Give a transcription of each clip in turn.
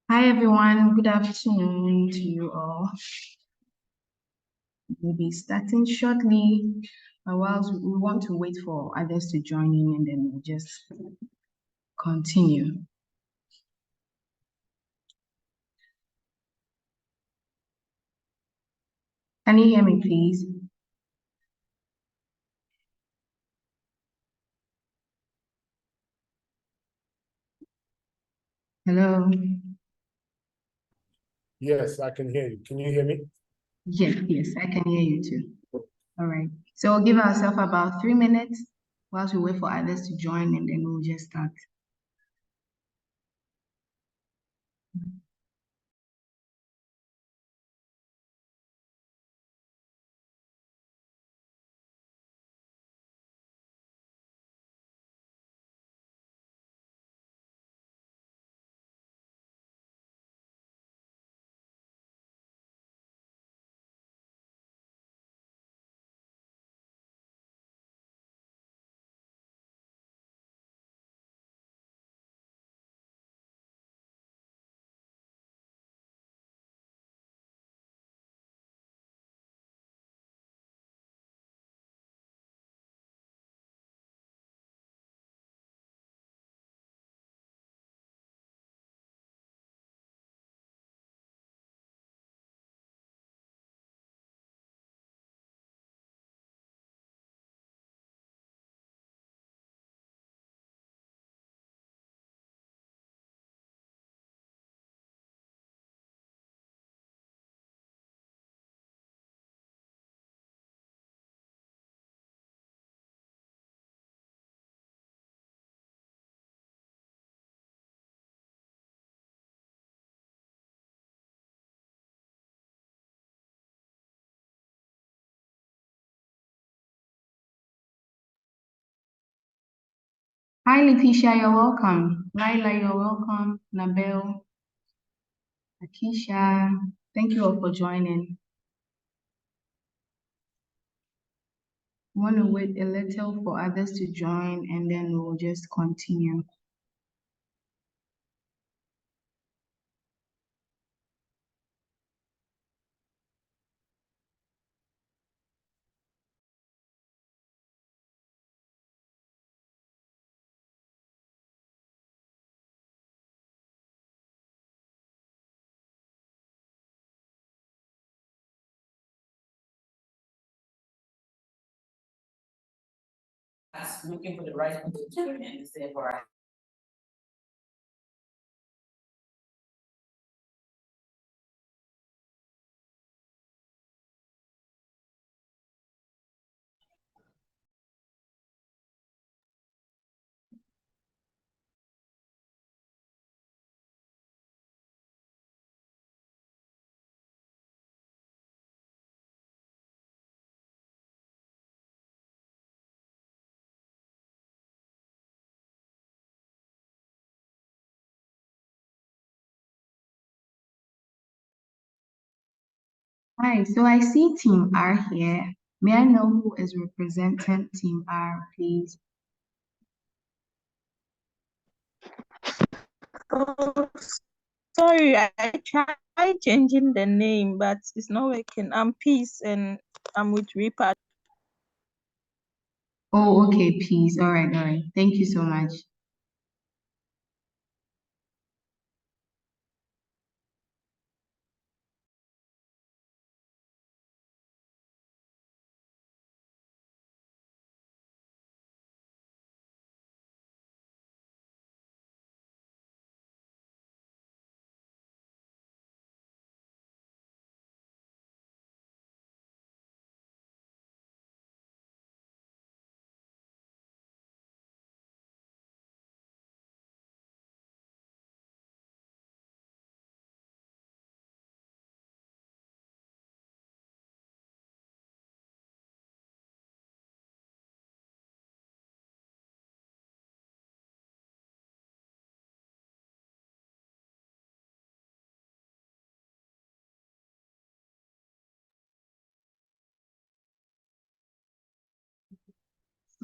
Hi everyone, good afternoon to you all. We'll be starting shortly, but whilst we want to wait for others to join in and then we'll just continue. Can you hear me, please? Hello? Yes, I can hear you. Can you hear me? Yes, I can hear you too. All right. So we'll give ourselves about 3 minutes whilst we wait for others to join and then we'll just start. Hi Letitia, you're welcome. Laila, you're welcome. Nabel, Akisha, thank you all for joining. We want to wait a little for others to join and then we'll just continue. Looking for the right one to turn and say for Hi, so I see Team R here. May I know who is representing Team R, please? Oh, sorry, I tried changing the name, but it's not working. I'm Peace and I'm with Reaper. Oh, okay, please. All right. Thank you so much.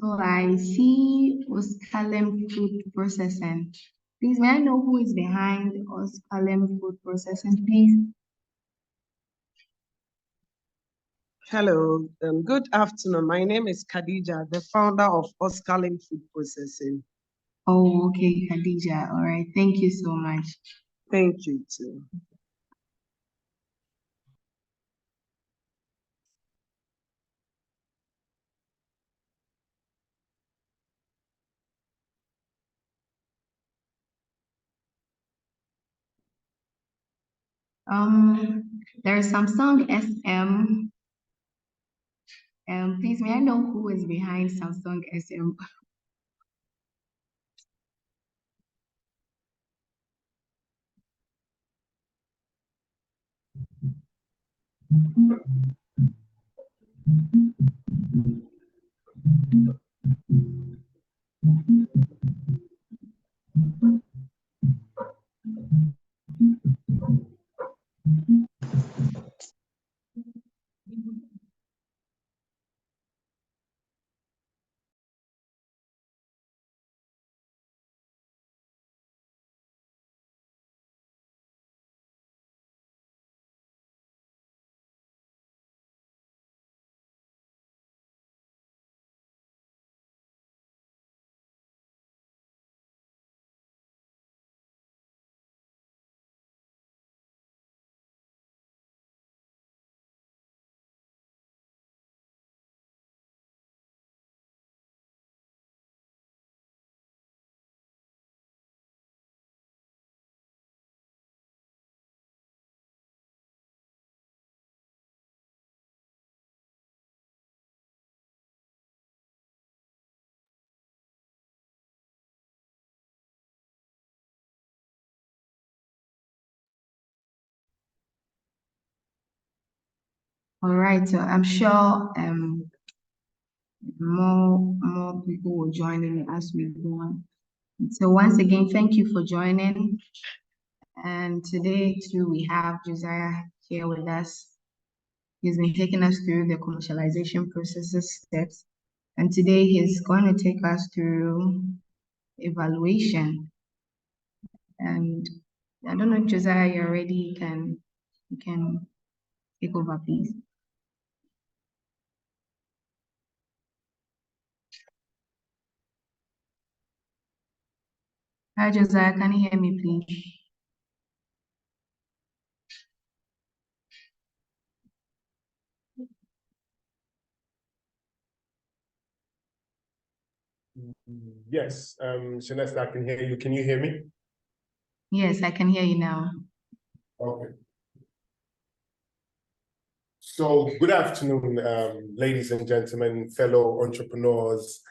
So I see Uskalem Food Processing. Please, may I know who is behind Oskalem Food Processing, please? Hello, good afternoon. My name is Khadija, the founder of Oskalem Food Processing. Oh, okay, Khadija. All right. Thank you so much. Thank you too. There is Samsung SM. Please, may I know who is behind Samsung SM? All right, so I'm sure more people will join in as we go on. So once again, thank you for joining. And today too, we have Josiah here with us. He's been taking us through the commercialization processes steps. And today he's going to take us through evaluation. And I don't know if Josiah, you're ready, you can take over, please. Hi, Josiah, can you hear me, please? Yes, Celeste, I can hear you. Can you hear me? Yes, I can hear you now. Okay. So good afternoon, ladies and gentlemen, fellow entrepreneurs.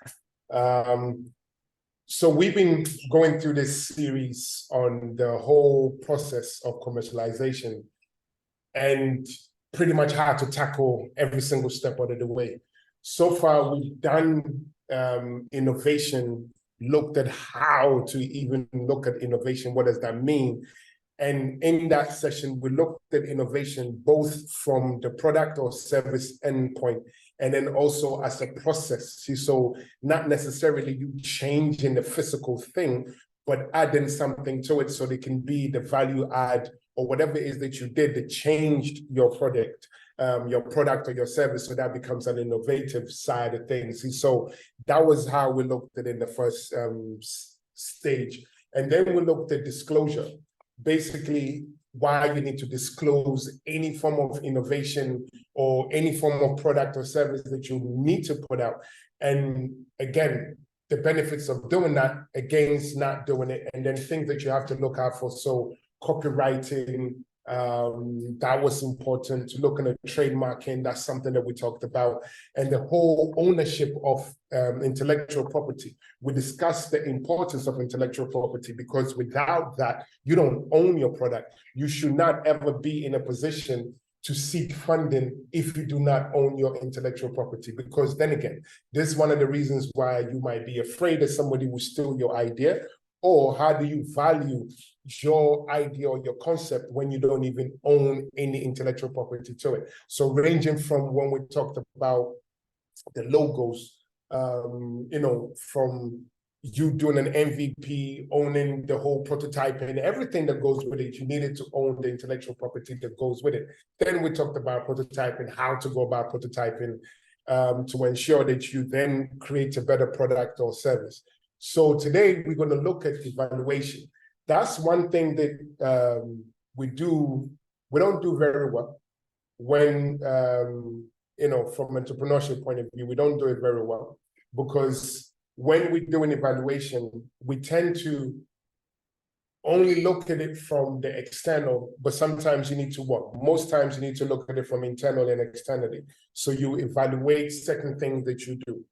So we've been going through this series on the whole process of commercialization and pretty much how to tackle every single step out of the way. So far, we've done innovation, looked at how to even look at innovation. What does that mean? And in that session, we looked at innovation both from the product or service endpoint and then also as a process. So not necessarily you changing the physical thing, but adding something to it so they can be the value add or whatever it is that you did that changed your product or your service. So that becomes an innovative side of things. So that was how we looked at it in the first stage. And then we looked at disclosure. Basically, why you need to disclose any form of innovation or any form of product or service that you need to put out. And again, the benefits of doing that against not doing it, and then things that you have to look out for. So copywriting, that was important. Looking at trademarking, that's something that we talked about. And the whole ownership of intellectual property. We discussed the importance of intellectual property because without that, you don't own your product. You should not ever be in a position to seek funding if you do not own your intellectual property. Because then again, this is one of the reasons why you might be afraid that somebody will steal your idea. Or how do you value your idea or your concept when you don't even own any intellectual property to it? So ranging from when we talked about the logos, from you doing an MVP, owning the whole prototyping, everything that goes with it. You needed to own the intellectual property that goes with it. Then we talked about prototyping, how to go about prototyping to ensure that you then create a better product or service. So today we're going to look at evaluation. That's one thing that we don't do very well when, from entrepreneurship point of view, we don't do it very well, because when we do an evaluation, we tend to only look at it from the external, but sometimes you need to what? Most times you need to look at it from internal and externally. So you evaluate certain things that you do.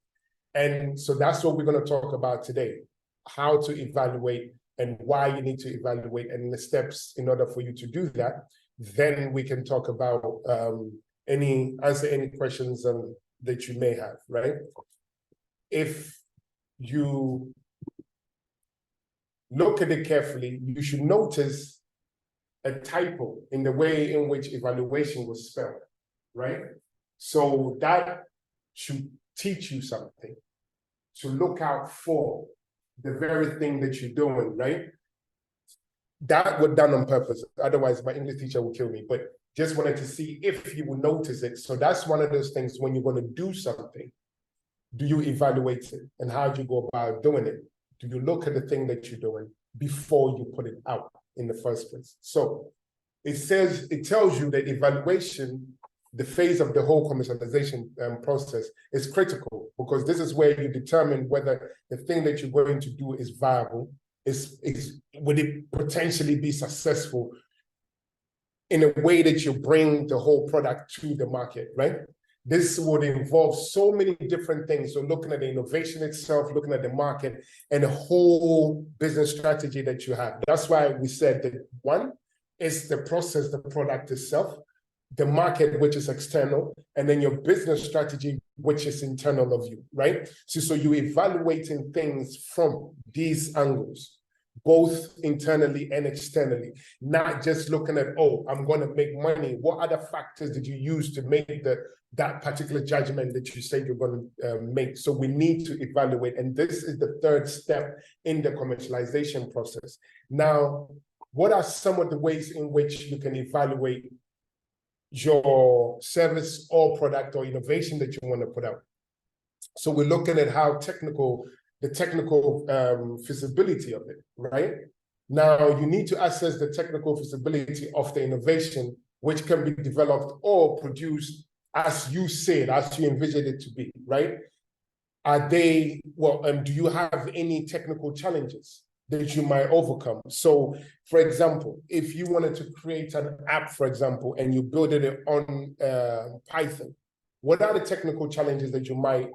And so that's what we're going to talk about today, how to evaluate and why you need to evaluate and the steps in order for you to do that. Then we can talk about answer any questions that you may have, right? If you look at it carefully, you should notice a typo in the way in which evaluation was spelled, right? So that should teach you something, to look out for the very thing that you're doing, right? That was done on purpose. Otherwise, my English teacher will kill me, but just wanted to see if you will notice it. So that's one of those things when you're going to do something. Do you evaluate it? And how do you go about doing it? Do you look at the thing that you're doing before you put it out in the first place? So it tells you that evaluation, the phase of the whole commercialization process, is critical, because this is where you determine whether the thing that you're going to do is viable, would it potentially be successful in a way that you bring the whole product to the market, right? This would involve so many different things. So looking at the innovation itself, looking at the market, and the whole business strategy that you have. That's why we said that one is the process, the product itself, the market, which is external, and then your business strategy, which is internal of you, right? So you're evaluating things from these angles, both internally and externally, not just looking at, oh, I'm going to make money. What other factors did you use to make that particular judgment that you said you're going to make? So we need to evaluate. And this is the third step in the commercialization process. Now, what are some of the ways in which you can evaluate your service or product or innovation that you want to put out? So we're looking at how the technical feasibility of it, right? Now, you need to assess the technical feasibility of the innovation, which can be developed or produced as you said, as you envisioned it to be, right? Do you have any technical challenges that you might overcome? So, for example, if you wanted to create an app, for example, and you build it on Python, what are the technical challenges that you might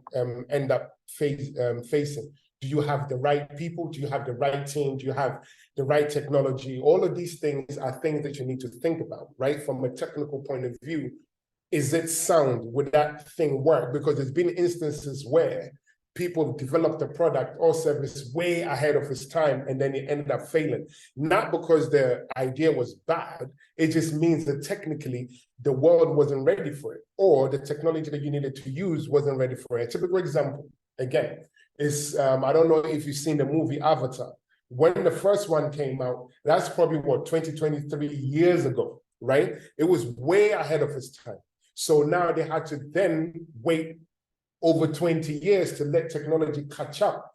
end up facing? Do you have the right people? Do you have the right team? Do you have the right technology? All of these things are things that you need to think about, right? From a technical point of view, is it sound? Would that thing work? Because there's been instances where people developed a product or service way ahead of its time, and then it ended up failing. Not because the idea was bad, it just means that technically the world wasn't ready for it, or the technology that you needed to use wasn't ready for it. A typical example, again, is, I don't know if you've seen the movie Avatar. When the first one came out, that's probably 23 years ago, right? It was way ahead of its time. So now they had to then wait over 20 years to let technology catch up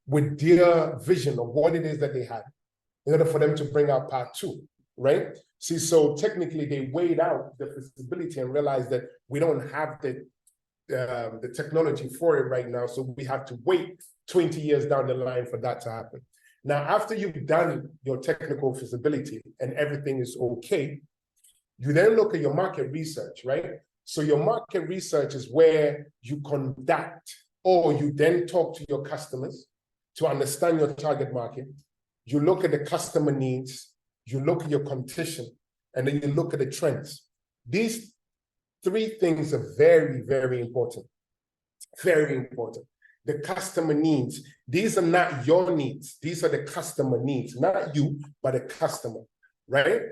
with their vision of what it is that they had in order for them to bring out part 2, right? See, so technically they weighed out the feasibility and realized that we don't have the technology for it right now, so we have to wait 20 years down the line for that to happen. Now, after you've done your technical feasibility and everything is okay, you then look at your market research, right? So your market research is where you conduct, or you then talk to your customers to understand your target market. You look at the customer needs, you look at your competition, and then you look at the trends. These 3 things are very, very important. Very important. The customer needs. These are not your needs. These are the customer needs, not you, but the customer, right?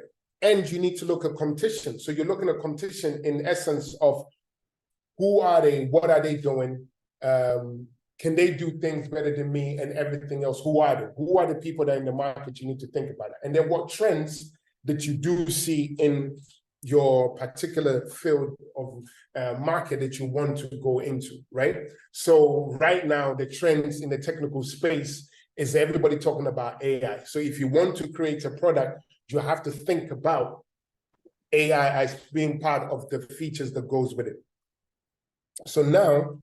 And you need to look at competition. So you're looking at competition in essence of who are they, what are they doing, Can they do things better than me and everything else? Who are they? Who are the people that are in the market? You need to think about it. And then what trends that you do see in your particular field of market that you want to go into, right? So right now, the trends in the technical space is everybody talking about AI. So if you want to create a product, you have to think about AI as being part of the features that goes with it. So now,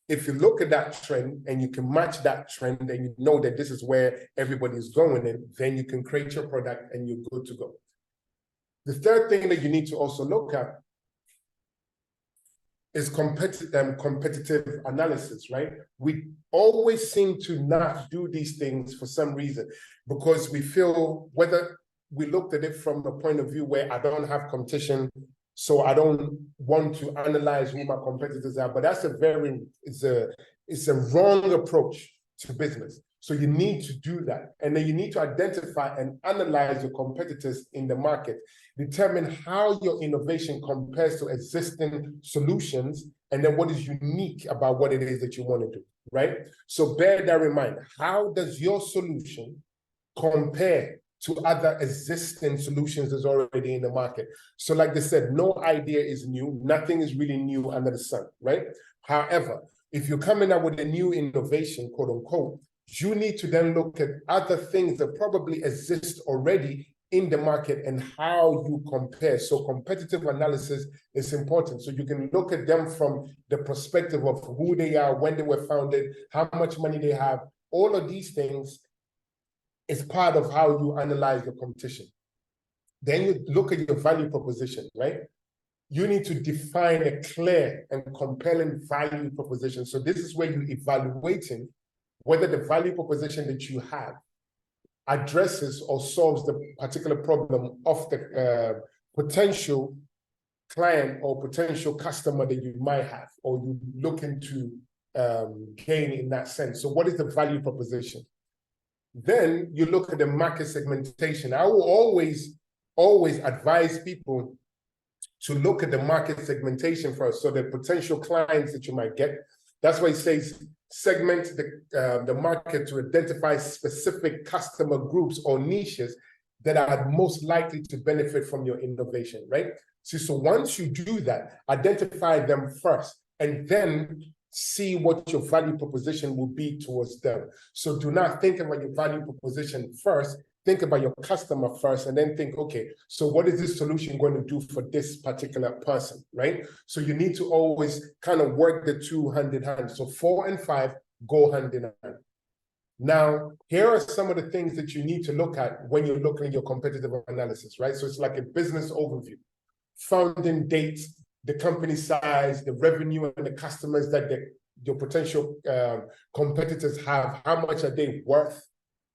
if you look at that trend and you can match that trend and you know that this is where everybody is going in, then you can create your product and you're good to go. The third thing that you need to also look at is competitive analysis, right? We always seem to not do these things for some reason, because we feel, whether we looked at it from a point of view where I don't have competition, so I don't want to analyze who my competitors are, but that's it's a wrong approach to business. So you need to do that. And then you need to identify and analyze your competitors in the market, determine how your innovation compares to existing solutions, and then what is unique about what it is that you want to do, right? So bear that in mind. How does your solution compare to other existing solutions that's already in the market? So like they said, no idea is new. Nothing is really new under the sun, right? However, if you're coming up with a new innovation, quote unquote, you need to then look at other things that probably exist already in the market and how you compare. So competitive analysis is important. So you can look at them from the perspective of who they are, when they were founded, how much money they have. All of these things is part of how you analyze your competition. Then you look at your value proposition, right? You need to define a clear and compelling value proposition. So this is where you're evaluating whether the value proposition that you have addresses or solves the particular problem of the potential client or potential customer that you might have, or you looking to gain in that sense. So what is the value proposition? Then you look at the market segmentation. I will always advise people to look at the market segmentation first, so the potential clients that you might get. That's why it says segment the market to identify specific customer groups or niches that are most likely to benefit from your innovation, right? So once you do that, identify them first, and then see what your value proposition will be towards them. So do not think about your value proposition first. Think about your customer first, and then think, okay, so what is this solution going to do for this particular person, right? So you need to always kind of work the two hand in hand. So 4 and 5 go hand in hand. Now, here are some of the things that you need to look at when you're looking at your competitive analysis, right? So it's like a business overview. Founding date, the company size, the revenue and the customers that your potential competitors have, how much are they worth,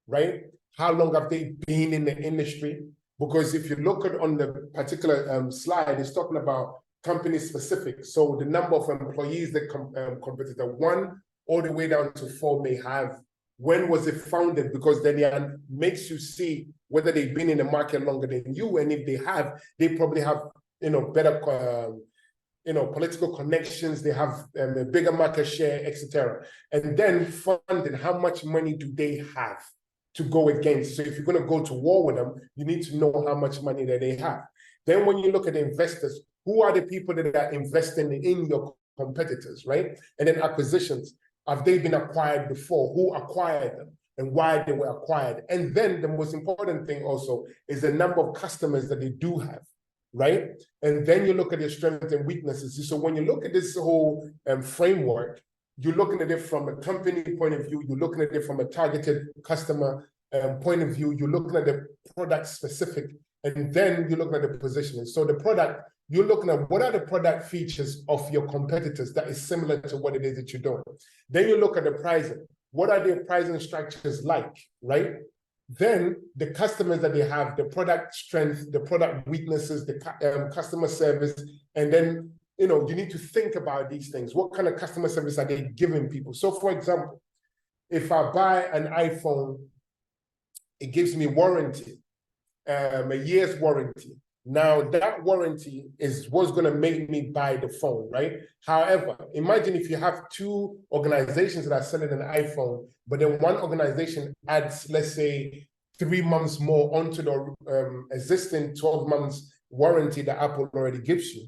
right? How long have they been in the industry? Because if you look at on the particular slide, it's talking about company specific. So the number of employees that competitor 1 all the way down to 4 may have. When was it founded? Because then it makes you see whether they've been in the market longer than you, and if they have, they probably have better political connections. They have a bigger market share, etc. And then funding, how much money do they have to go against? So if you're going to go to war with them, you need to know how much money that they have. Then when you look at the investors, who are the people that are investing in your competitors, right? And then acquisitions. Have they been acquired before? Who acquired them and why they were acquired? And then the most important thing also is the number of customers that they do have, right? And then you look at their strengths and weaknesses. So when you look at this whole framework, you're looking at it from a company point of view, you're looking at it from a targeted customer point of view, you're looking at the product specific, and then you're looking at the positioning. So the product, you're looking at what are the product features of your competitors that is similar to what it is that you're doing. Then you look at the pricing. What are their pricing structures like, right? Then the customers that they have, the product strength, the product weaknesses, the customer service, and then you need to think about these things. What kind of customer service are they giving people? So for example, if I buy an iPhone, it gives me warranty, a year's warranty. Now that warranty is what's going to make me buy the phone, right? However, imagine if you have two organizations that are selling an iPhone, but then one organization adds, let's say, 3 months more onto the existing 12 months warranty that Apple already gives you.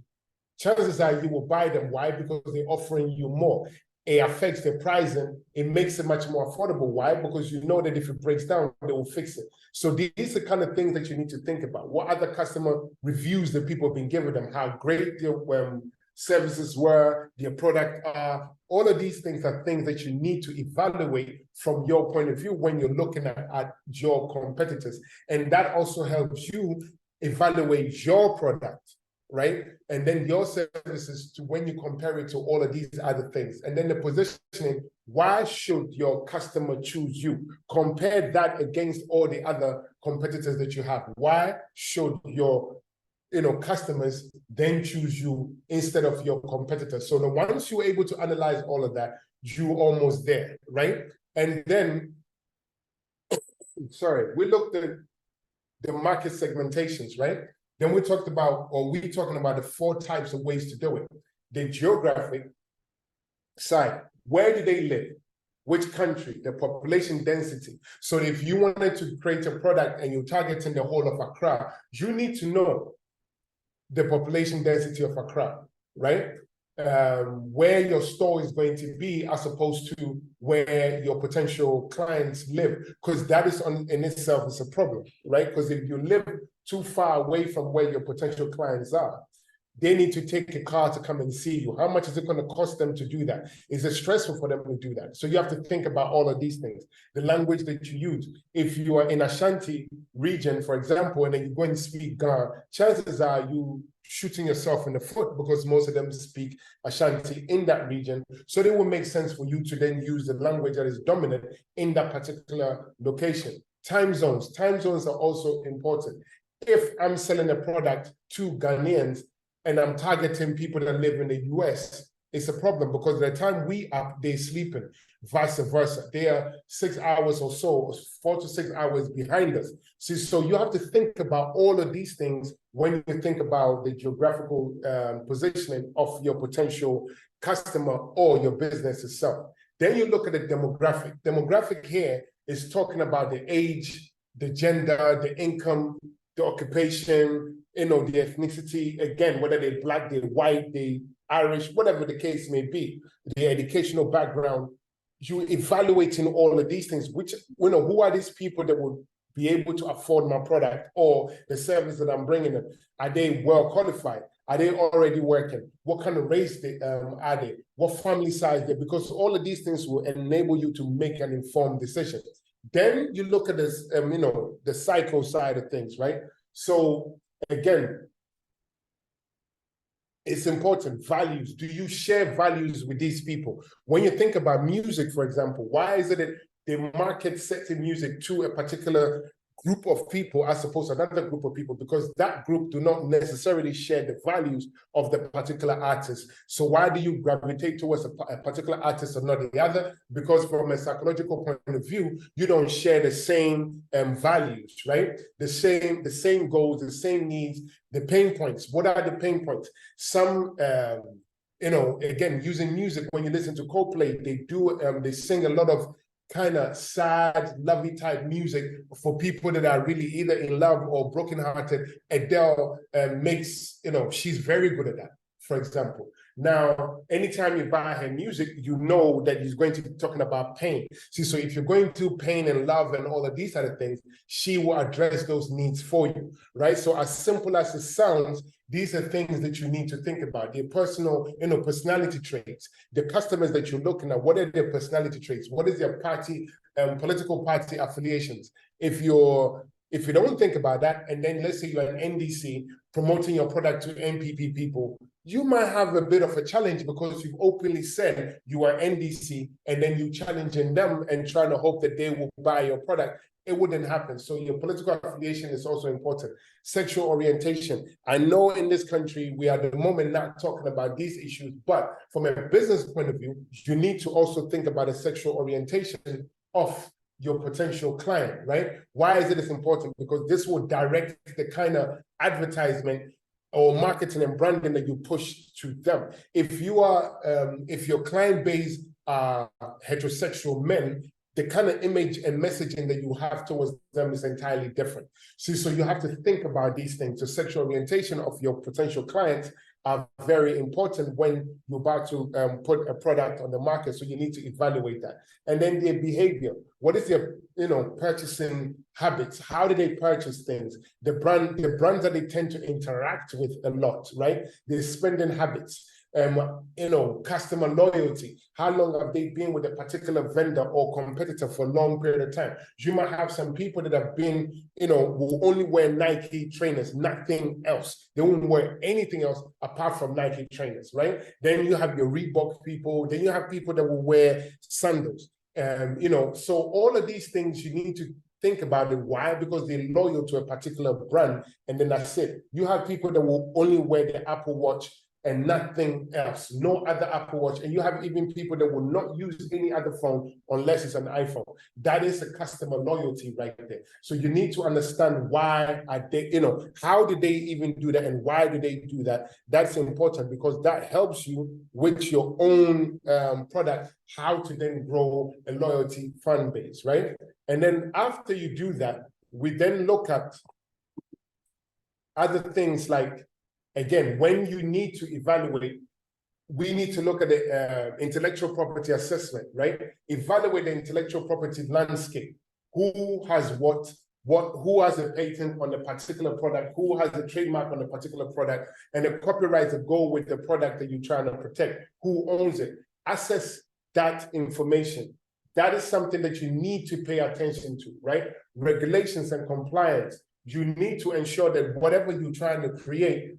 Chances are you will buy them. Why? Because they're offering you more. It affects the pricing. It makes it much more affordable. Why? Because you know that if it breaks down, they will fix it. So these are the kind of things that you need to think about. What other customer reviews that people have been giving them, how great their services were, their product are. All of these things are things that you need to evaluate from your point of view when you're looking at your competitors. And that also helps you evaluate your product, right? And then your services to when you compare it to all of these other things. And then the positioning, why should your customer choose you? Compare that against all the other competitors that you have. Why should your customers then choose you instead of your competitors? So once you're able to analyze all of that, you're almost there, right? And then, sorry, we looked at the market segmentations, right? Then we talked about, or we're talking about the 4 types of ways to do it. The geographic side, where do they live? Which country, the population density. So if you wanted to create a product and you're targeting the whole of Accra, you need to know the population density of Accra, right? Where your store is going to be as opposed to where your potential clients live, because that is in itself is a problem, right? Because if you live too far away from where your potential clients are, they need to take a car to come and see you. How much is it going to cost them to do that? Is it stressful for them to do that? So you have to think about all of these things. The language that you use. If you are in Ashanti region, for example, and then you go and speak Ga, chances are you shooting yourself in the foot because most of them speak Ashanti in that region. So it will make sense for you to then use the language that is dominant in that particular location. Time zones. Time zones are also important. If I'm selling a product to Ghanaians, and I'm targeting people that live in the US, it's a problem because by the time we up, they're sleeping, vice versa. They are 6 hours or so, 4 to 6 hours behind us. See, so you have to think about all of these things when you think about the geographical positioning of your potential customer or your business itself. Then you look at the demographic. Demographic here is talking about the age, the gender, the income, the occupation, the ethnicity, again, whether they're Black, they're white, they're Irish, whatever the case may be, the educational background, you're evaluating all of these things, which, who are these people that would be able to afford my product or the service that I'm bringing them? Are they well qualified? Are they already working? What kind of race are they? What family size they? Because all of these things will enable you to make an informed decision. Then you look at this, the psycho side of things, right? So again, it's important. Values. Do you share values with these people? When you think about music, for example, why is it that they market certain music to a particular group of people as opposed to another group of people? Because that group do not necessarily share the values of the particular artist. So why do you gravitate towards a particular artist and not the other? Because from a psychological point of view, you don't share the same values, right? The same goals, the same needs, the pain points. What are the pain points? Some again, using music, when you listen to Coldplay, they sing a lot of kind of sad, lovey type music for people that are really either in love or brokenhearted. Adele makes, she's very good at that, for example. Now, anytime you buy her music, you know that he's going to be talking about pain. See, so if you're going through pain and love and all of these other things, she will address those needs for you, right? So as simple as it sounds, these are things that you need to think about. Their personal, personality traits, the customers that you're looking at, what are their personality traits? What is their party, political party affiliations? If you don't think about that, and then let's say you're an NDC promoting your product to NPP people, you might have a bit of a challenge because you've openly said you are NDC, and then you challenging them and trying to hope that they will buy your product. It wouldn't happen. So your political affiliation is also important. Sexual orientation. I know in this country, we are at the moment not talking about these issues, but from a business point of view, you need to also think about the sexual orientation of your potential client, right? Why is it important? Because this will direct the kind of advertisement or marketing and branding that you push to them. If you are, if your client base are heterosexual men, the kind of image and messaging that you have towards them is entirely different. So you have to think about these things. The sexual orientation of your potential clients are very important when you're about to put a product on the market. So you need to evaluate that. And then their behavior. What is their, purchasing habits? How do they purchase things? The brands that they tend to interact with a lot, right? Their spending habits. Customer loyalty. How long have they been with a particular vendor or competitor for a long period of time? You might have some people that have been, will only wear Nike trainers, nothing else. They won't wear anything else apart from Nike trainers, right? Then you have your Reebok people. Then you have people that will wear sandals. So all of these things you need to think about it. Why? Because they're loyal to a particular brand, and then that's it. You have people that will only wear the Apple Watch and nothing else, no other Apple Watch. And you have even people that will not use any other phone unless it's an iPhone. That is a customer loyalty right there. So you need to understand why are they, how did they even do that and why do they do that? That's important because that helps you with your own product, how to then grow a loyalty fan base, right? And then after you do that, we then look at other things like, again, when you need to evaluate, we need to look at the intellectual property assessment, right? Evaluate the intellectual property landscape. Who has who has a patent on a particular product, who has a trademark on a particular product, and the copyrights that go with the product that you're trying to protect, who owns it. Assess that information. That is something that you need to pay attention to, right? Regulations and compliance. You need to ensure that whatever you're trying to create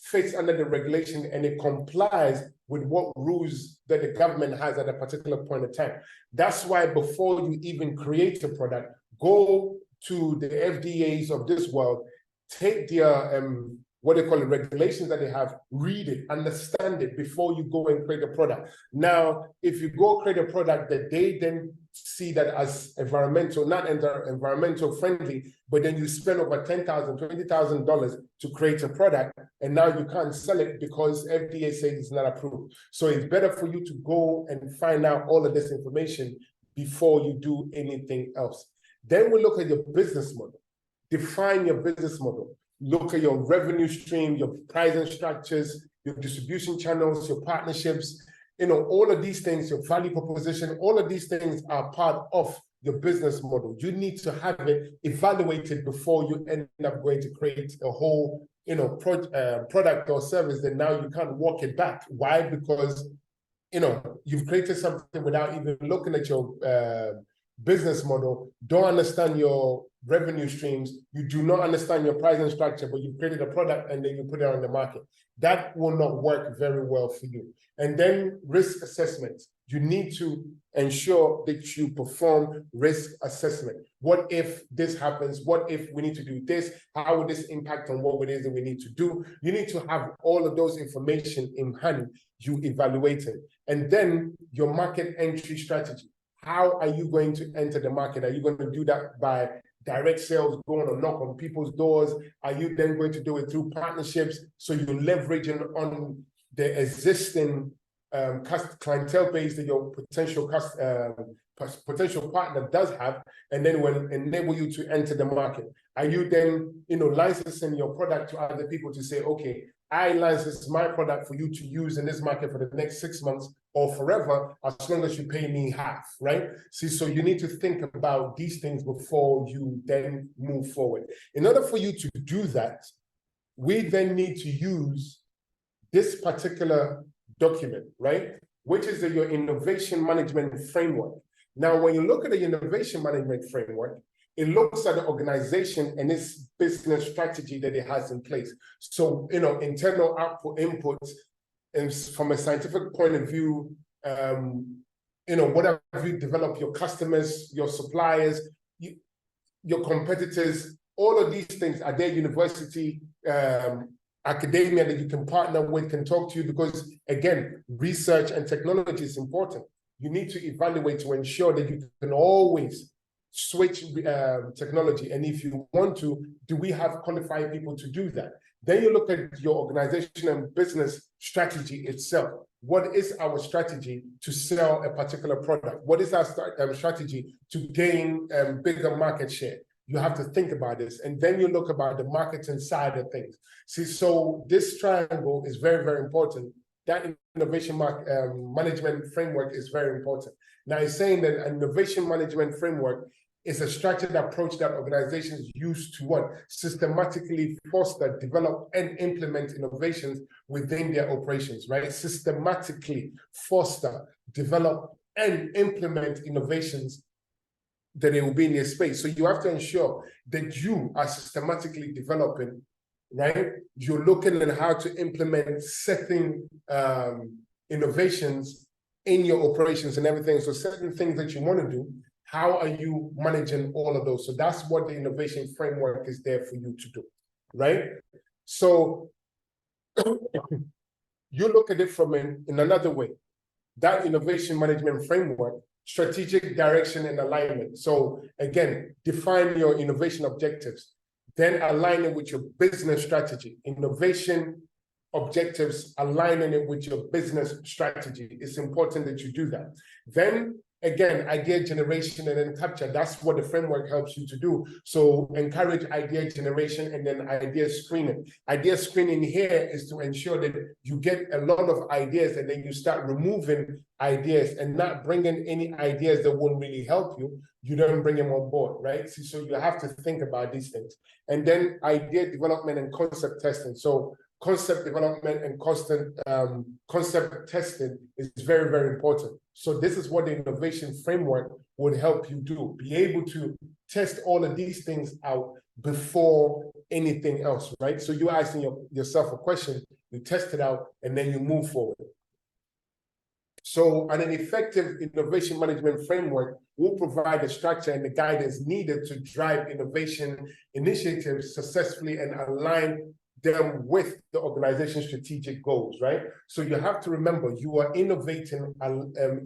fits under the regulation and it complies with what rules that the government has at a particular point in time. That's why before you even create a product, go to the FDAs of this world, take their what they call the regulations that they have, read it, understand it before you go and create a product. Now, if you go create a product that they then see that as environmental, not environmental friendly, but then you spend over $10,000, $20,000 to create a product, and now you can't sell it because FDA says it's not approved. So it's better for you to go and find out all of this information before you do anything else. Then we look at your business model. Define your business model. Look at your revenue stream, your pricing structures, your distribution channels, your partnerships, all of these things, your value proposition, all of these things are part of your business model. You need to have it evaluated before you end up going to create a whole, product or service that now you can't walk it back. Why? Because, you've created something without even looking at your business model, don't understand your revenue streams, you do not understand your pricing structure, but you've created a product and then you put it on the market. That will not work very well for you. And then risk assessment. You need to ensure that you perform risk assessment. What if this happens? What if we need to do this? How will this impact on what it is that we need to do? You need to have all of those information in hand. You evaluate it. And then your market entry strategy. How are you going to enter the market? Are you going to do that by direct sales, going to knock on people's doors? Are you then going to do it through partnerships? So you're leveraging on the existing clientele base that your potential partner does have, and then will enable you to enter the market. Are you then, licensing your product to other people to say, okay, I license my product for you to use in this market for the next 6 months or forever, as long as you pay me half, right? See, so you need to think about these things before you then move forward. In order for you to do that, we then need to use this particular document, right? Which is your innovation management framework. Now, when you look at the innovation management framework, it looks at the organization and its business strategy that it has in place. So, internal output inputs, and from a scientific point of view, what have you developed, your customers, your suppliers, your competitors, all of these things are there. University, academia that you can partner with, can talk to you, because again, research and technology is important. You need to evaluate to ensure that you can always switch technology? And if you want to, do we have qualified people to do that? Then you look at your organization and business strategy itself. What is our strategy to sell a particular product? What is our strategy to gain bigger market share? You have to think about this. And then you look about the marketing side of things. See, so this triangle is very, very important. That innovation management framework is very important. Now, it's saying that an innovation management framework is a structured approach that organizations use to what? Systematically foster, develop, and implement innovations within their operations, right? Systematically foster, develop, and implement innovations that it will be in their space. So you have to ensure that you are systematically developing, right? You're looking at how to implement certain innovations in your operations and everything. So certain things that you want to do, how are you managing all of those? So that's what the innovation framework is there for you to do, right? So you look at it from in another way. That innovation management framework, strategic direction and alignment. So again, define your innovation objectives, then align it with your business strategy. Innovation objectives, aligning it with your business strategy. It's important that you do that. Then again, idea generation and then capture. That's what the framework helps you to do. So encourage idea generation and then idea screening. Idea screening here is to ensure that you get a lot of ideas and then you start removing ideas and not bringing any ideas that won't really help you. You don't bring them on board, right? So you have to think about these things. And then idea development and concept testing. So concept development and concept testing is very, very important. So this is what the innovation framework would help you do. Be able to test all of these things out before anything else, right? So you're asking yourself a question, you test it out, and then you move forward. So an effective innovation management framework will provide the structure and the guidance needed to drive innovation initiatives successfully and align them with the organization's strategic goals, right? So you have to remember, you are innovating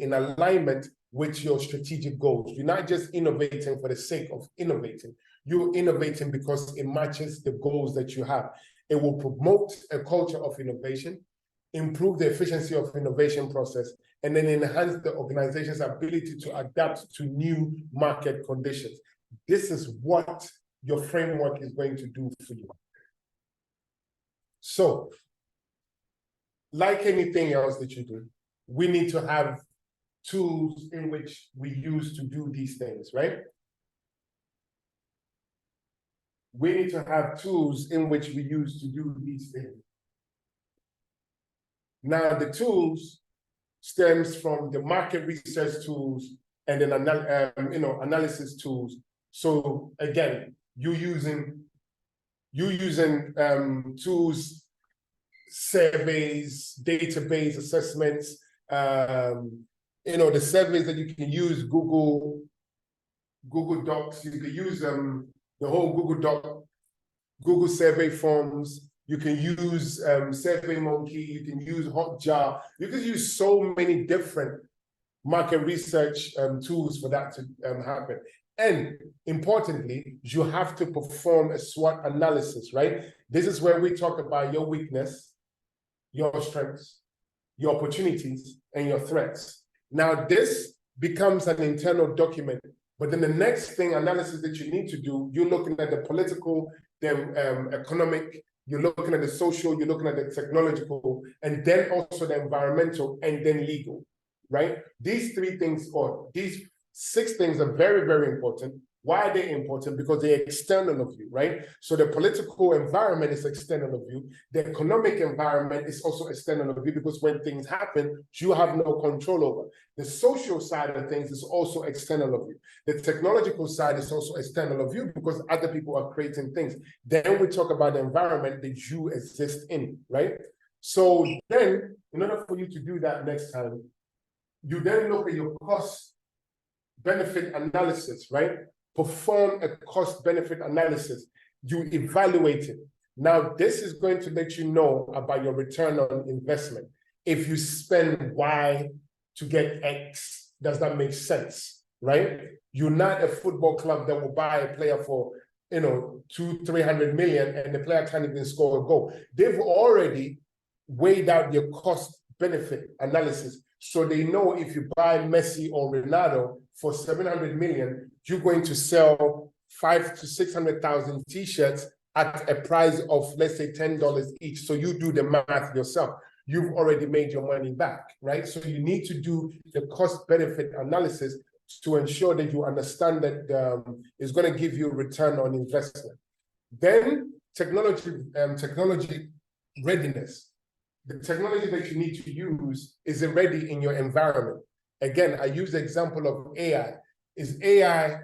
in alignment with your strategic goals. You're not just innovating for the sake of innovating. You're innovating because it matches the goals that you have. It will promote a culture of innovation, improve the efficiency of innovation process, and then enhance the organization's ability to adapt to new market conditions. This is what your framework is going to do for you. So, like anything else that you do, we need to have tools in which we use to do these things, right? We need to have tools in which we use to do these things. Now, the tools stems from the market research tools and then analysis tools. So again, you're using tools, surveys, database assessments, the surveys that you can use, Google Docs, you can use the whole Google survey forms, you can use SurveyMonkey, you can use Hotjar, you can use so many different market research tools for that to happen. And importantly, you have to perform a SWOT analysis, right? This is where we talk about your weakness, your strengths, your opportunities, and your threats. Now, this becomes an internal document, but then the next thing, analysis that you need to do, you're looking at the political, the economic, you're looking at the social, you're looking at the technological, and then also the environmental, and then legal, right? These three things, or these 6 things are very, very important. Why are they important? Because they're external of you, right? So the political environment is external of you. The economic environment is also external of you, because when things happen, you have no control over. The social side of things is also external of you. The technological side is also external of you, because other people are creating things. Then we talk about the environment that you exist in, right? So then, in order for you to do that next time, you then look at your cost-benefit analysis, right? Perform a cost-benefit analysis. You evaluate it. Now, this is going to let you know about your return on investment. If you spend Y to get X, does that make sense, right? You're not a football club that will buy a player for, 200-300 million and the player can't even score a goal. They've already weighed out your cost benefit analysis. So they know if you buy Messi or Ronaldo for 700 million, you're going to sell 500,000 to 600,000 t-shirts at a price of, let's say, $10 each. So you do the math yourself. You've already made your money back, right? So you need to do the cost benefit analysis to ensure that you understand that it's going to give you a return on investment. Then technology readiness. The technology that you need to use, is it ready in your environment? Again, I use the example of AI. Is AI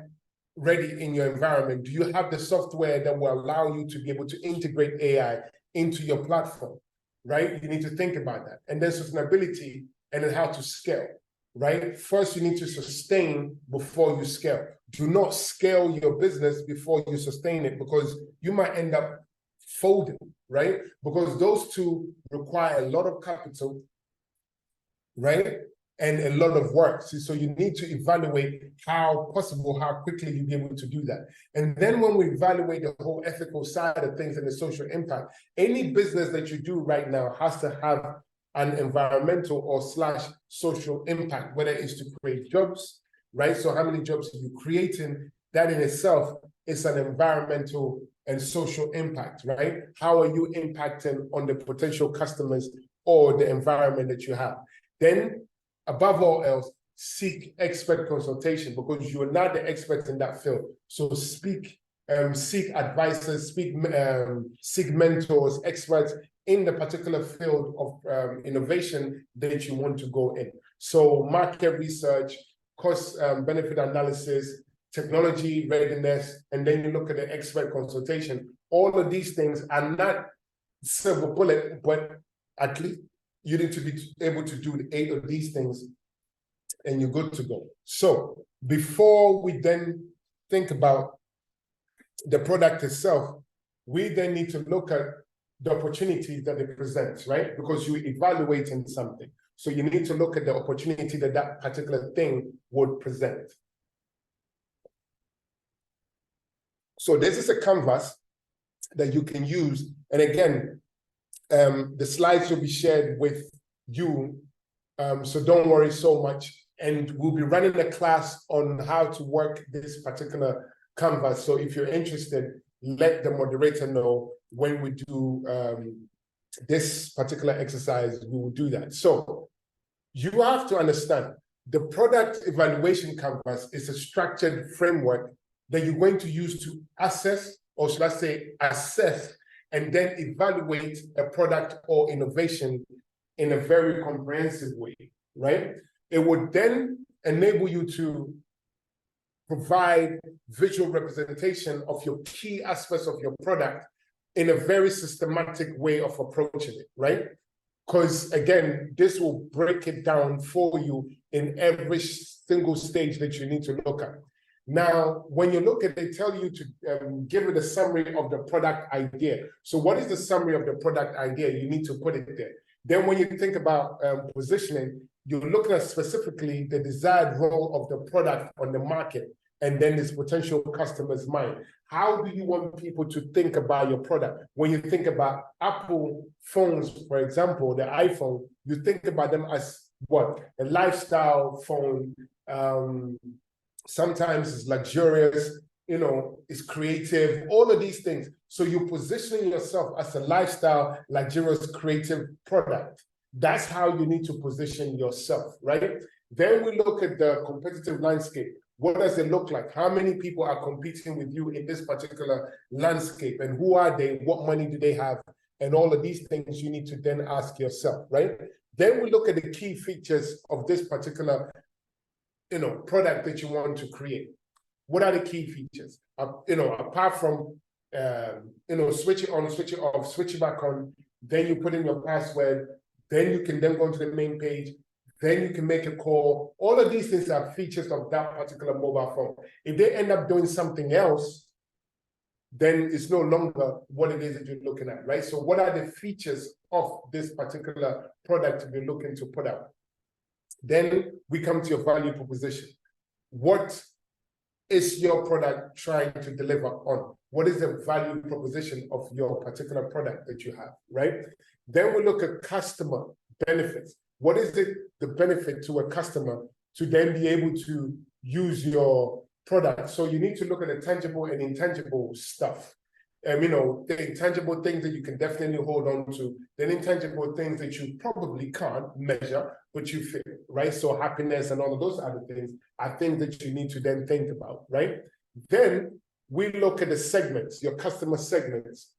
ready in your environment? Do you have the software that will allow you to be able to integrate AI into your platform, right? You need to think about that. And then sustainability and then how to scale, right? First, you need to sustain before you scale. Do not scale your business before you sustain it, because you might end up folding, right? Because those two require a lot of capital, right? And a lot of work. So you need to evaluate how quickly you'll be able to do that. And then when we evaluate the whole ethical side of things and the social impact, any business that you do right now has to have an environmental or / social impact, whether it's to create jobs, right? So how many jobs are you creating? That in itself is an environmental and social impact, right? How are you impacting on the potential customers or the environment that you have? Then, above all else, seek expert consultation, because you are not the expert in that field. So seek advisors, seek mentors, experts in the particular field of innovation that you want to go in. So market research, cost benefit analysis, technology readiness, and then you look at the expert consultation. All of these things are not silver bullet, but at least you need to be able to do the 8 of these things and you're good to go. So before we then think about the product itself, we then need to look at the opportunities that it presents, right? Because you're evaluating something. So you need to look at the opportunity that that particular thing would present. So this is a canvas that you can use. And again, the slides will be shared with you. So don't worry so much. And we'll be running a class on how to work this particular canvas. So if you're interested, let the moderator know when we do this particular exercise, we will do that. So you have to understand the product evaluation canvas is a structured framework that you're going to use to assess, or should I say assess, and then evaluate a product or innovation in a very comprehensive way, right? It would then enable you to provide visual representation of your key aspects of your product in a very systematic way of approaching it, right? Because again, this will break it down for you in every single stage that you need to look at. Now, when you look at it, they tell you to give it a summary of the product idea. So what is the summary of the product idea? You need to put it there. Then when you think about positioning, you're looking at specifically the desired role of the product on the market, and then this potential customer's mind. How do you want people to think about your product? When you think about Apple phones, for example, the iPhone, you think about them as what? A lifestyle phone. Sometimes it's luxurious, it's creative, all of these things. So you're positioning yourself as a lifestyle, luxurious, creative product. That's how you need to position yourself, right? Then we look at the competitive landscape. What does it look like? How many people are competing with you in this particular landscape? And who are they? What money do they have? And all of these things you need to then ask yourself, right? Then we look at the key features of this particular product that you want to create. What are the key features? Apart from switch it on, switch it off, switch it back on, then you put in your password, then you can then go to the main page, then you can make a call. All of these things are features of that particular mobile phone. If they end up doing something else, then it's no longer what it is that you're looking at, right? So what are the features of this particular product you're looking to put out? Then we come to your value proposition. what is your product trying to deliver on? What is the value proposition of your particular product that you have, right? Then we look at customer benefits. What is the benefit to a customer to then be able to use your product? So you need to look at the tangible and intangible stuff. The intangible things that you can definitely hold on to, then intangible things that you probably can't measure, but you feel, right? So happiness and all of those other things are things that you need to then think about, right? Then we look at the segments, your customer segments.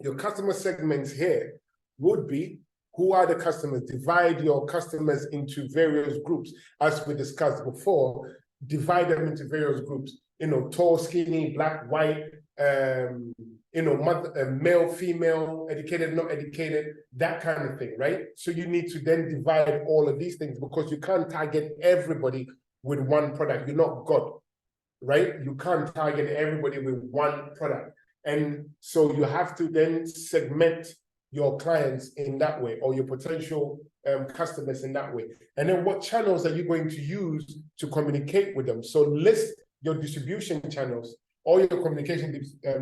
Your customer segments here would be, who are the customers? Divide your customers into various groups. As we discussed before, divide them into various groups. Tall, skinny, black, white, male, female, educated, not educated, that kind of thing, right? So you need to then divide all of these things, because you can't target everybody with one product. You're not God, right? You can't target everybody with one product. And so you have to then segment your clients in that way, or your potential customers in that way. And then what channels are you going to use to communicate with them? So list your distribution channels, all your communication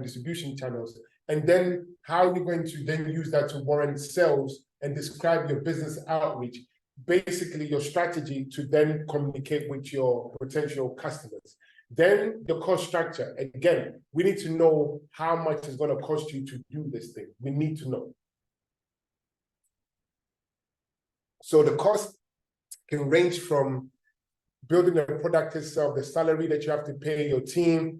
distribution channels, and then how are you going to then use that to warrant sales and describe your business outreach, basically your strategy to then communicate with your potential customers. Then the cost structure. Again, we need to know how much it's going to cost you to do this thing. We need to know. So the cost can range from building the product itself, the salary that you have to pay your team,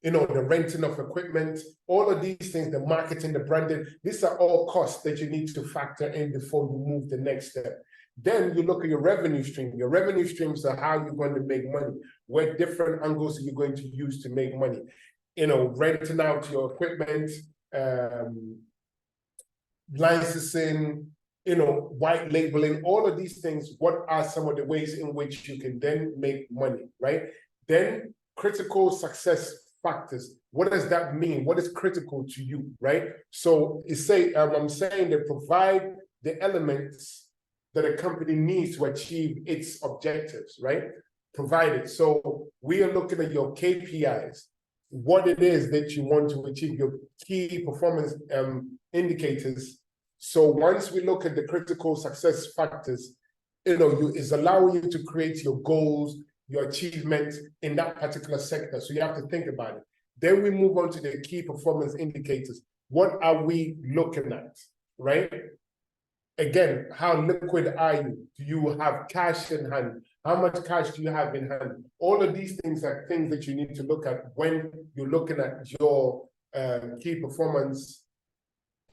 the renting of equipment, all of these things, the marketing, the branding, these are all costs that you need to factor in before you move the next step. Then you look at your revenue stream. Your revenue streams are how you're going to make money. What different angles are you going to use to make money? Renting out your equipment, licensing, white labeling, all of these things. What are some of the ways in which you can then make money, right? Then critical success factors. What does that mean? What is critical to you, right? So I'm saying they provide the elements that a company needs to achieve its objectives, right? Provided. So we are looking at your KPIs, what it is that you want to achieve, your key performance indicators. So once we look at the critical success factors, it's allowing you to create your goals, your achievements in that particular sector. So you have to think about it. Then we move on to the key performance indicators. What are we looking at, right? Again, how liquid are you? Do you have cash in hand? How much cash do you have in hand? All of these things are things that you need to look at when you're looking at your key performance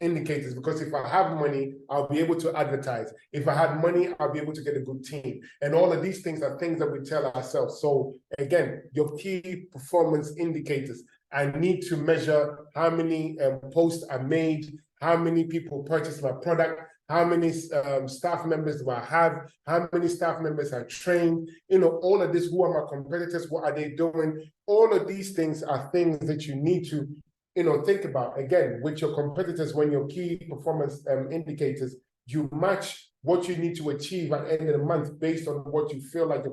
indicators, because if I have money, I'll be able to advertise. If I had money, I'll be able to get a good team. And all of these things are things that we tell ourselves. So again, your key performance indicators. I need to measure how many posts are made, how many people purchase my product, how many staff members do I have, how many staff members are trained, all of this, who are my competitors, what are they doing? All of these things are things that you need to think about. Again, with your competitors, when your key performance indicators, you match what you need to achieve at the end of the month based on what you feel like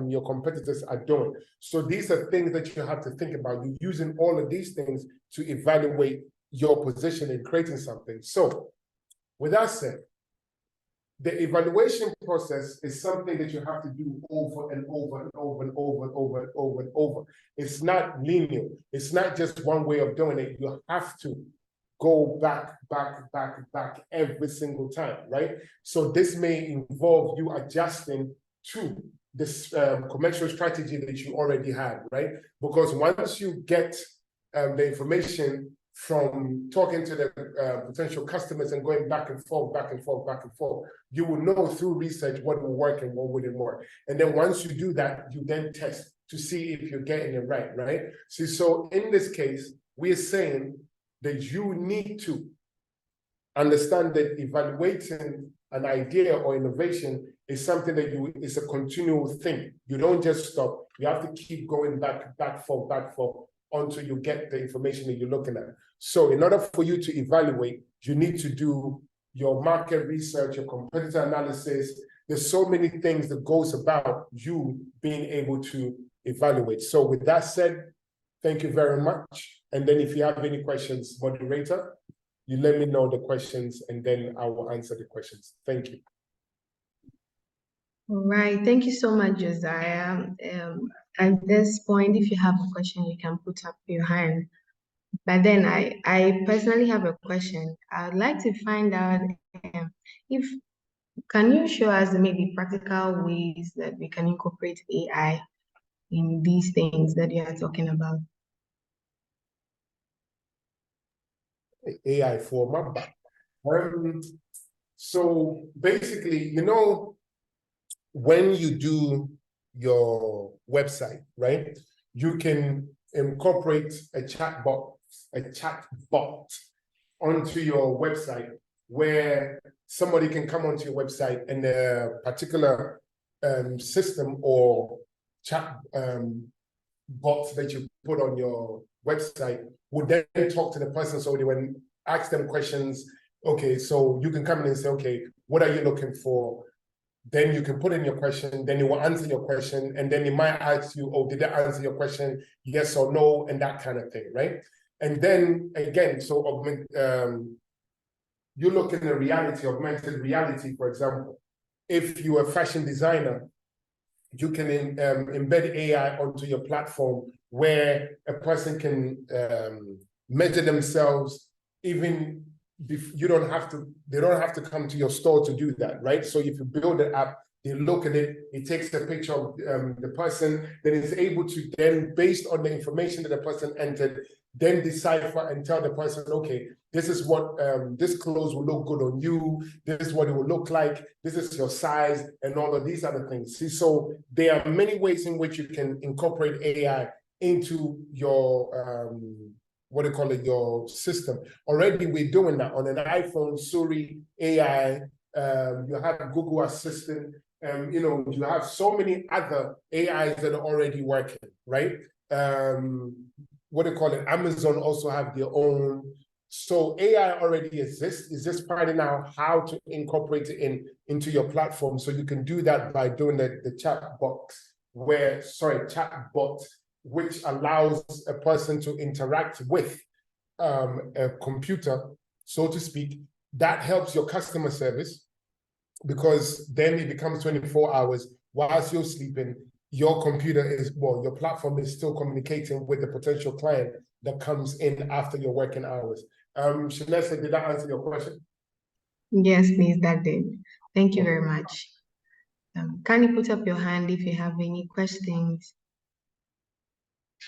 your competitors are doing. So these are things that you have to think about. You're using all of these things to evaluate your position in creating something. So with that said, the evaluation process is something that you have to do over and over and over and over and over and over and over. It's not linear. It's not just one way of doing it. You have to go back every single time, right? So this may involve you adjusting to this commercial strategy that you already had, right? Because once you get the information from talking to the potential customers and going back and forth, you will know through research what will work and what wouldn't work. And then once you do that, you then test to see if you're getting it right? See, so in this case, we're saying that you need to understand that evaluating an idea or innovation is something that is a continual thing. You don't just stop. You have to keep going back, forth, until you get the information that you're looking at. So in order for you to evaluate, you need to do your market research, your competitor analysis, There's so many things that goes about you being able to evaluate. So with that said, thank you very much. And then if you have any questions, moderator, you let me know the questions and then I will answer the questions. Thank you. All right, thank you so much, Josiah. At this point, if you have a question, you can put up your hand. But then I personally have a question. I'd like to find out if, can you show us maybe practical ways that we can incorporate AI in these things that you are talking about? AI for my back. So basically, you know, when you do your website, right, you can incorporate a chatbot onto your website where somebody can come onto your website and a particular system or chat bots that you put on your website would then talk to the person. So they would ask them questions. Okay, so you can come in and say, okay, what are you looking for? Then you can put in your question, then it will answer your question, and then it might ask you, oh, did I answer your question? Yes or no, and that kind of thing, right? And then again, so you look in the reality, augmented reality, for example. If you're a fashion designer, you can embed AI onto your platform where a person can measure themselves even they don't have to come to your store to do that, right? So if you build an app, they look at it, it takes a picture of the person, then it's able to then, based on the information that the person entered, then decipher and tell the person, okay, this is what this clothes will look good on you, this is what it will look like, this is your size, and all of these other things. See, so there are many ways in which you can incorporate AI into your your system. Already we're doing that on an iPhone, Siri AI, you have Google Assistant, you have so many other AIs that are already working, right? Amazon also have their own. So AI already exists. It's just finding out how to incorporate it into your platform. So you can do that by doing the chatbot, which allows a person to interact with a computer, so to speak. That helps your customer service because then it becomes 24 hours. Whilst you're sleeping, your your platform is still communicating with the potential client that comes in after your working hours. Shalessa, did that answer your question? Yes, please, that did. Thank you very much. Can you put up your hand if you have any questions?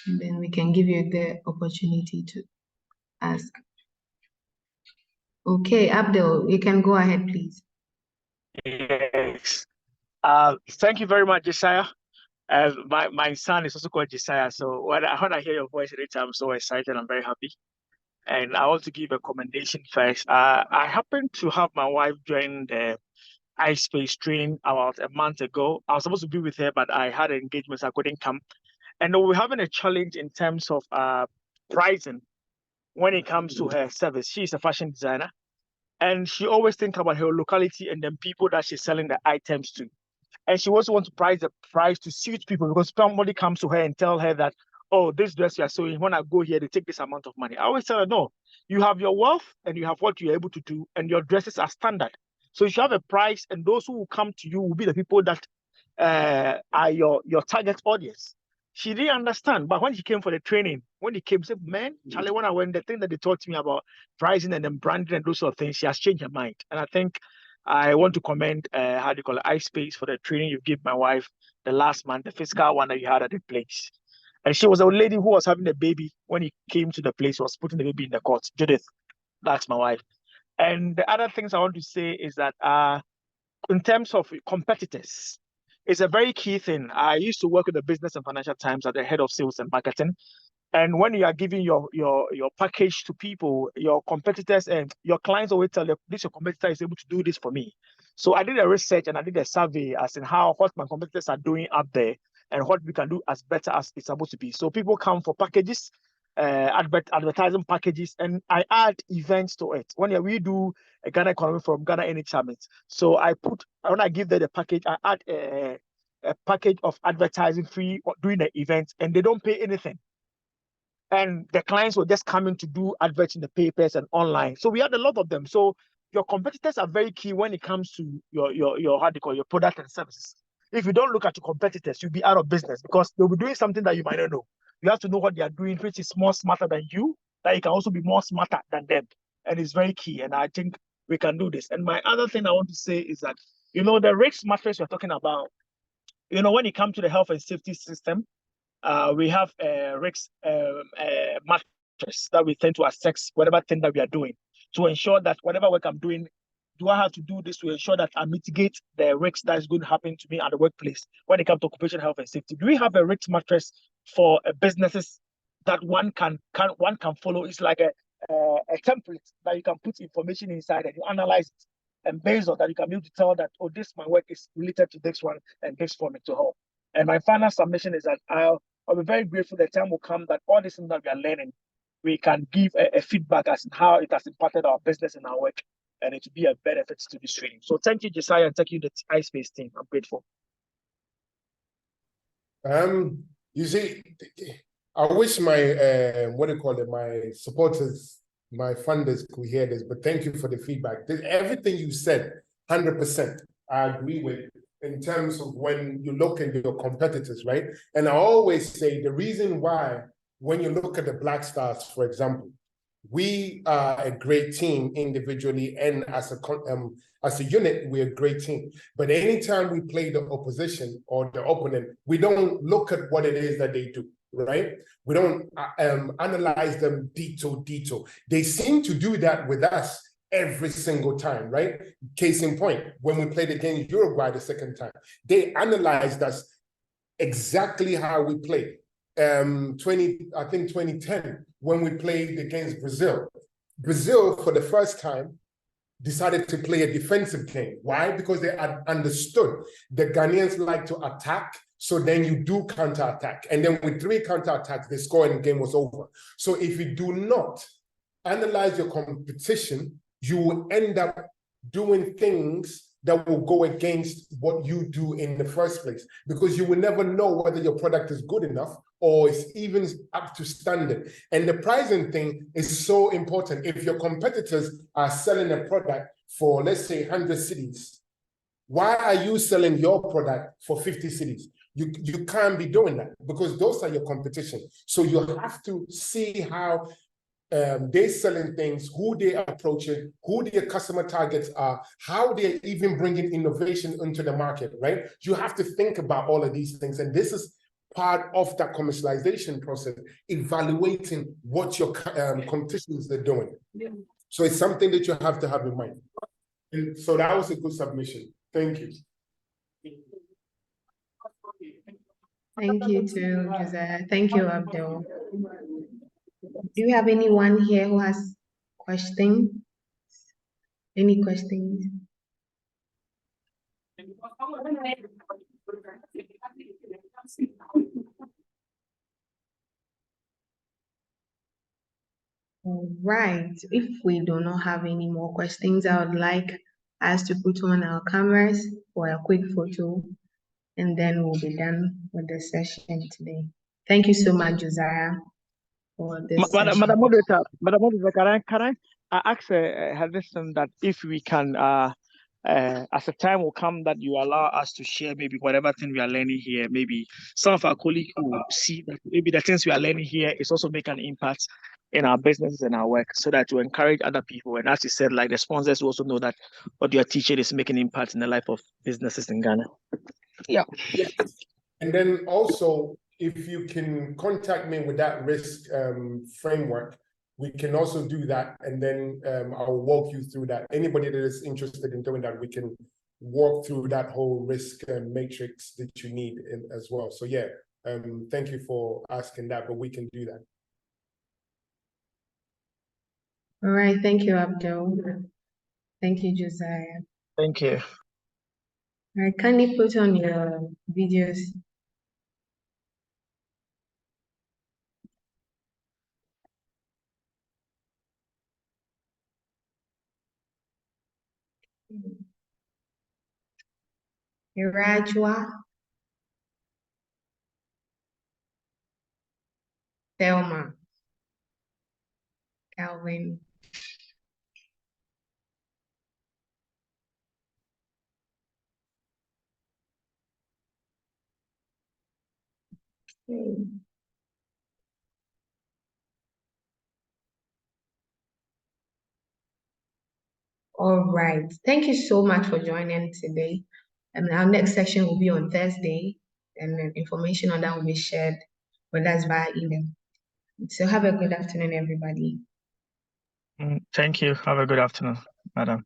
And then we can give you the opportunity to ask. Okay, Abdul, you can go ahead, please. Yes. Thank you very much, Josiah. My son is also called Josiah, so when I hear your voice every time, I'm so excited. I'm very happy. And I want to give a commendation first. I happened to have my wife join the iSpace training about a month ago. I was supposed to be with her, but I had an engagement, so I couldn't come. And we're having a challenge in terms of pricing when it comes to her service. She's a fashion designer, and she always thinks about her locality and then people that she's selling the items to. And she also wants to price the price to suit people because somebody comes to her and tell her that, oh, this dress you are sewing, when I go here, they take this amount of money. I always tell her, no, you have your wealth and you have what you're able to do, and your dresses are standard. So you should have a price, and those who will come to you will be the people that are your target audience. She didn't understand, but when she came for the training, when he came, she said, man, Charlie, when I went, the thing that they taught me about pricing and then branding and those sort of things, she has changed her mind. And I think I want to commend iSpace for the training you gave my wife the last month, the physical one that you had at the place. And she was a lady who was having a baby when he came to the place, was putting the baby in the cot. Judith, that's my wife. And the other things I want to say is that in terms of competitors, it's a very key thing. I used to work with the Business and Financial Times as the head of sales and marketing. And when you are giving your package to people, your competitors and your clients always tell you, this your competitor is able to do this for me. So I did a research and I did a survey as in what my competitors are doing up there and what we can do as better as it's supposed to be. So people come for packages advertising packages, and I add events to it. We do a Ghana Economy from Ghana Any Summit, so when I give them the package, I add a package of advertising free during the event, and they don't pay anything. And the clients were just coming to do adverts in the papers and online. So we had a lot of them. So your competitors are very key when it comes to your how do you call your product and services. If you don't look at your competitors, you'll be out of business because they'll be doing something that you might not know. You have to know what they are doing, which is more smarter than you, that you can also be more smarter than them. And it's very key. And I think we can do this. And my other thing I want to say is that, the risk matrix we're talking about, when it comes to the health and safety system, we have a risk matrix that we tend to assess whatever thing that we are doing to ensure that whatever work I'm doing, do I have to do this to ensure that I mitigate the risks that is going to happen to me at the workplace when it comes to occupational health and safety? Do we have a risk matrix for businesses that one can follow? It's like a template that you can put information inside and you analyze it. And based on that, you can be able to tell that, oh, my work is related to this one and this for me to help. And my final submission is that I'll be very grateful the time will come that all this thing that we are learning, we can give a feedback as to how it has impacted our business and our work, and it will be a benefit to this training. So thank you, Josiah, and thank you, the iSpace team. I'm grateful. You see, I wish my my supporters, my funders could hear this, but thank you for the feedback. Everything you said, 100%, I agree with in terms of when you look at your competitors, right? And I always say the reason why, when you look at the Black Stars, for example, we are a great team individually and as a unit, we're a great team. But anytime we play the opposition or the opponent, we don't look at what it is that they do, right? We don't analyze them detail. They seem to do that with us every single time, right? Case in point, when we played against Uruguay the second time, they analyzed us exactly how we played. 2010, when we played against Brazil. Brazil, for the first time, decided to play a defensive game. Why? Because they had understood the Ghanaians like to attack, so then you do counter-attack. And then with 3 counter-attacks, they score and the game was over. So if you do not analyze your competition, you will end up doing things that will go against what you do in the first place, because you will never know whether your product is good enough or it's even up to standard. And the pricing thing is so important. If your competitors are selling a product for, let's say, 100 cities, why are you selling your product for 50 cities? You can't be doing that because those are your competition. So you have to see how they're selling things, who they're approaching, who their customer targets are, how they're even bringing innovation into the market, right? You have to think about all of these things. And this is part of that commercialization process, evaluating what your competitions are doing. Yeah. So it's something that you have to have in mind. And so that was a good submission. Thank you. Thank you too, Josiah. Thank you, Abdul. Do you have anyone here who has questions? Any questions? All right. If we do not have any more questions, I would like us to put on our cameras for a quick photo, and then we'll be done with the session today. Thank you so much, Josiah, for this session. Madam Moderator, can I ask Henderson that if we can, as a time will come that you allow us to share maybe whatever thing we are learning here, maybe some of our colleagues will see that maybe the things we are learning here is also make an impact in our businesses and our work, so that to encourage other people. And as you said, like the sponsors also know that what you are teaching is making impact in the life of businesses in Ghana. Yeah. And then also, if you can contact me with that risk framework, we can also do that. And then I'll walk you through that. Anybody that is interested in doing that, we can walk through that whole risk matrix that you need as well. So yeah, thank you for asking that, but we can do that. All right, thank you, Abdul. Thank you, Josiah. Thank you. All right, kindly put on your videos. Irajua, Thelma, Calvin, okay. All right. Thank you so much for joining today. And our next session will be on Thursday, and then information on that will be shared with us via email. So have a good afternoon, everybody. Thank you. Have a good afternoon, madam.